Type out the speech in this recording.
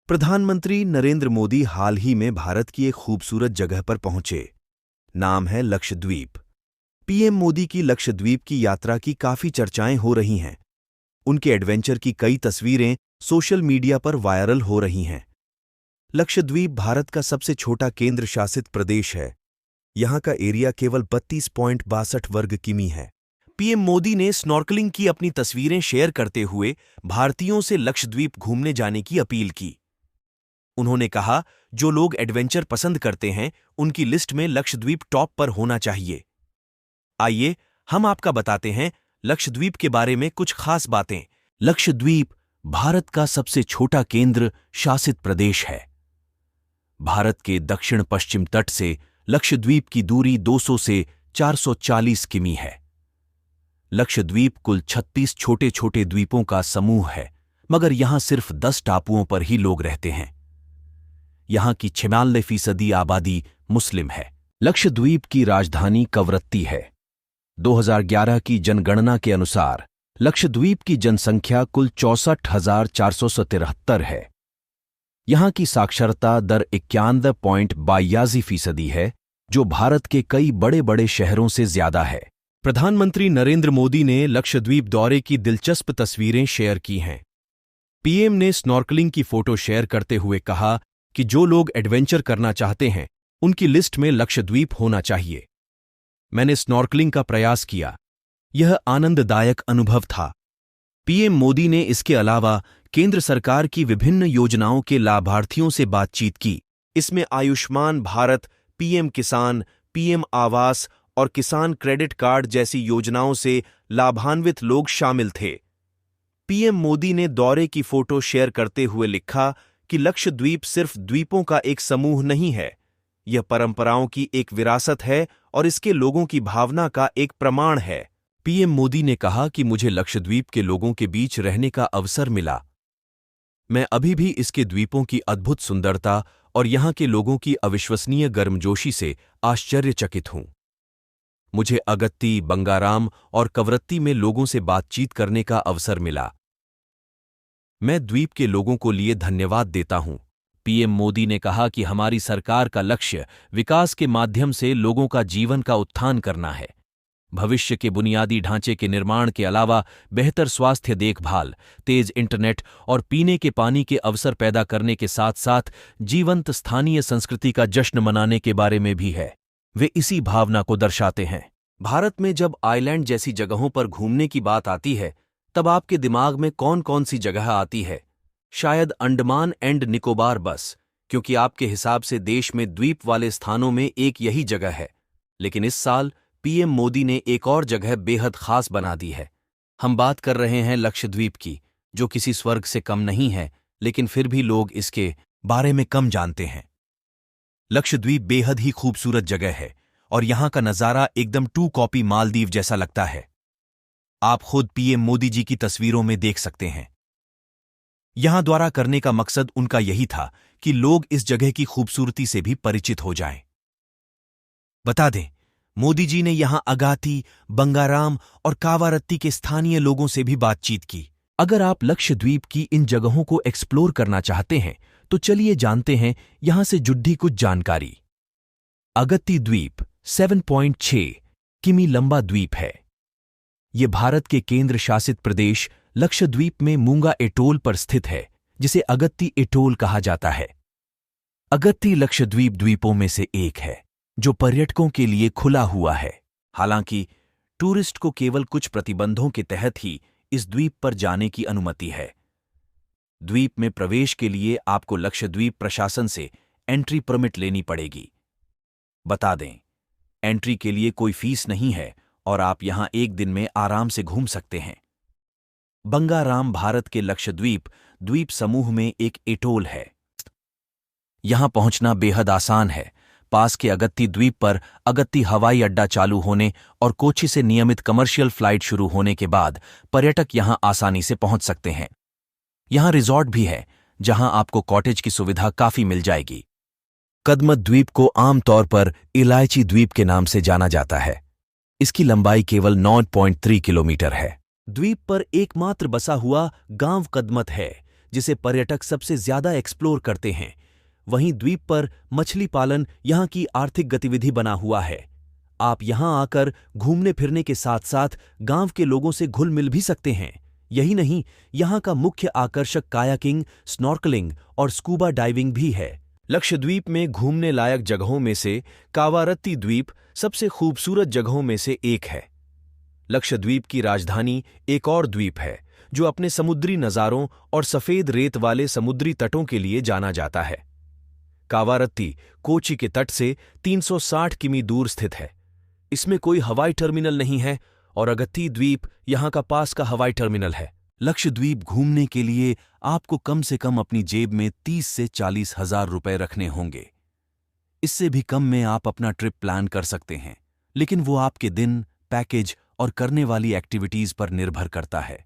प्रधानमंत्री नरेंद्र मोदी हाल ही में भारत की एक खूबसूरत जगह पर पहुंचे। नाम है लक्षद्वीप। पीएम मोदी की लक्षद्वीप की यात्रा की काफी चर्चाएं हो रही हैं। उनके एडवेंचर की कई तस्वीरें सोशल मीडिया पर वायरल हो रही हैं। लक्षद्वीप भारत का सबसे छोटा केंद्र शासित प्रदेश है। यहां का एरिया केवल 32.62 वर्ग किमी है। पीएम मोदी ने स्नॉर्कलिंग की अपनी तस्वीरें शेयर करते हुए भारतीयों से लक्षद्वीप घूमने जाने की अपील की। उन्होंने कहा, जो लोग एडवेंचर पसंद करते हैं उनकी लिस्ट में लक्षद्वीप टॉप पर होना चाहिए। आइए हम आपका बताते हैं लक्षद्वीप के बारे में कुछ खास बातें। लक्षद्वीप भारत का सबसे छोटा केंद्र शासित प्रदेश है। भारत के दक्षिण पश्चिम तट से लक्षद्वीप की दूरी 200 से 440 किमी है। लक्षद्वीप कुल 36 छोटे छोटे द्वीपों का समूह है, मगर यहां सिर्फ 10 टापुओं पर ही लोग रहते हैं। यहां की 96% आबादी मुस्लिम है। लक्षद्वीप की राजधानी कवरत्ती है। 2011 की जनगणना के अनुसार लक्षद्वीप की जनसंख्या कुल 64,473 है। यहां की साक्षरता दर 91.82% है, जो भारत के कई बड़े बड़े शहरों से ज्यादा है। प्रधानमंत्री नरेंद्र मोदी ने लक्षद्वीप दौरे की दिलचस्प तस्वीरें शेयर की हैं। पीएम ने स्नॉर्कलिंग की फोटो शेयर करते हुए कहा कि जो लोग एडवेंचर करना चाहते हैं उनकी लिस्ट में लक्षद्वीप होना चाहिए। मैंने स्नॉर्कलिंग का प्रयास किया। यह आनंददायक अनुभव था। पीएम मोदी ने इसके अलावा केंद्र सरकार की विभिन्न योजनाओं के लाभार्थियों से बातचीत की। इसमें आयुष्मान भारत, पीएम किसान, पीएम आवास और किसान क्रेडिट कार्ड जैसी योजनाओं से लाभान्वित लोग शामिल थे। पीएम मोदी ने दौरे की फोटो शेयर करते हुए लिखा कि लक्षद्वीप सिर्फ द्वीपों का एक समूह नहीं है, यह परंपराओं की एक विरासत है और इसके लोगों की भावना का एक प्रमाण है। पीएम मोदी ने कहा कि मुझे लक्षद्वीप के लोगों के बीच रहने का अवसर मिला। मैं अभी भी इसके द्वीपों की अद्भुत सुंदरता और यहां के लोगों की अविश्वसनीय गर्मजोशी से आश्चर्यचकित हूं। मुझे अगत्ती, बंगाराम और कवरत्ती में लोगों से बातचीत करने का अवसर मिला। मैं द्वीप के लोगों को लिए धन्यवाद देता हूं। पीएम मोदी ने कहा कि हमारी सरकार का लक्ष्य विकास के माध्यम से लोगों का जीवन का उत्थान करना है। भविष्य के बुनियादी ढांचे के निर्माण के अलावा बेहतर स्वास्थ्य देखभाल, तेज इंटरनेट और पीने के पानी के अवसर पैदा करने के साथ साथ जीवंत स्थानीय संस्कृति का जश्न मनाने के बारे में भी है। वे इसी भावना को दर्शाते हैं। भारत में जब आइलैंड जैसी जगहों पर घूमने की बात आती है तब आपके दिमाग में कौन कौन सी जगह आती है? शायद अंडमान एंड निकोबार बस, क्योंकि आपके हिसाब से देश में द्वीप वाले स्थानों में एक यही जगह है। लेकिन इस साल पीएम मोदी ने एक और जगह बेहद खास बना दी है। हम बात कर रहे हैं लक्षद्वीप की, जो किसी स्वर्ग से कम नहीं है, लेकिन फिर भी लोग इसके बारे में कम जानते हैं। लक्षद्वीप बेहद ही खूबसूरत जगह है और यहां का नजारा एकदम 2 कॉपी मालदीव जैसा लगता है। आप खुद पीएम मोदी जी की तस्वीरों में देख सकते हैं। यहां दौरा करने का मकसद उनका यही था कि लोग इस जगह की खूबसूरती से भी परिचित हो जाएं। बता दें, मोदी जी ने यहां अगाती, बंगाराम और कावारत्ती के स्थानीय लोगों से भी बातचीत की। अगर आप लक्षद्वीप की इन जगहों को एक्सप्लोर करना चाहते हैं तो चलिए जानते हैं यहां से जुड़ी कुछ जानकारी। अगत्ती द्वीप 7.6 किमी लंबा द्वीप है। ये भारत के केंद्र शासित प्रदेश लक्षद्वीप में मूंगा एटोल पर स्थित है, जिसे अगत्ती एटोल कहा जाता है। अगत्ती लक्षद्वीप द्वीपों में से एक है जो पर्यटकों के लिए खुला हुआ है। हालांकि टूरिस्ट को केवल कुछ प्रतिबंधों के तहत ही इस द्वीप पर जाने की अनुमति है। द्वीप में प्रवेश के लिए आपको लक्षद्वीप प्रशासन से एंट्री परमिट लेनी पड़ेगी। बता दें, एंट्री के लिए कोई फीस नहीं है और आप यहां एक दिन में आराम से घूम सकते हैं। बंगाराम भारत के लक्षद्वीप द्वीप समूह में एक एटोल है। यहां पहुंचना बेहद आसान है। पास के अगत्ती द्वीप पर अगत्ती हवाई अड्डा चालू होने और कोच्चि से नियमित कमर्शियल फ्लाइट शुरू होने के बाद पर्यटक यहां आसानी से पहुंच सकते हैं। यहां रिजॉर्ट भी है, जहां आपको कॉटेज की सुविधा काफी मिल जाएगी। कदमत द्वीप को आमतौर पर इलायची द्वीप के नाम से जाना जाता है। इसकी लंबाई केवल 9.3 किलोमीटर है। द्वीप पर एकमात्र बसा हुआ गांव कदमत है, जिसे पर्यटक सबसे ज्यादा एक्सप्लोर करते हैं। वहीं द्वीप पर मछली पालन यहाँ की आर्थिक गतिविधि बना हुआ है। आप यहाँ आकर घूमने फिरने के साथ साथ गांव के लोगों से घुल मिल भी सकते हैं। यही नहीं, यहाँ का मुख्य आकर्षक कायाकिंग, स्नॉर्कलिंग और स्कूबा डाइविंग भी है। लक्षद्वीप में घूमने लायक जगहों में से कावारत्ती द्वीप सबसे खूबसूरत जगहों में से एक है। लक्षद्वीप की राजधानी एक और द्वीप है जो अपने समुद्री नज़ारों और सफेद रेत वाले समुद्री तटों के लिए जाना जाता है। कावारत्ती कोची के तट से 360 किमी दूर स्थित है। इसमें कोई हवाई टर्मिनल नहीं है और अगत्ती द्वीप यहाँ का पास का हवाई टर्मिनल है। लक्षद्वीप घूमने के लिए आपको कम से कम अपनी जेब में 30 से 40 हजार रुपए रखने होंगे। इससे भी कम में आप अपना ट्रिप प्लान कर सकते हैं, लेकिन वो आपके दिन, पैकेज और करने वाली एक्टिविटीज पर निर्भर करता है।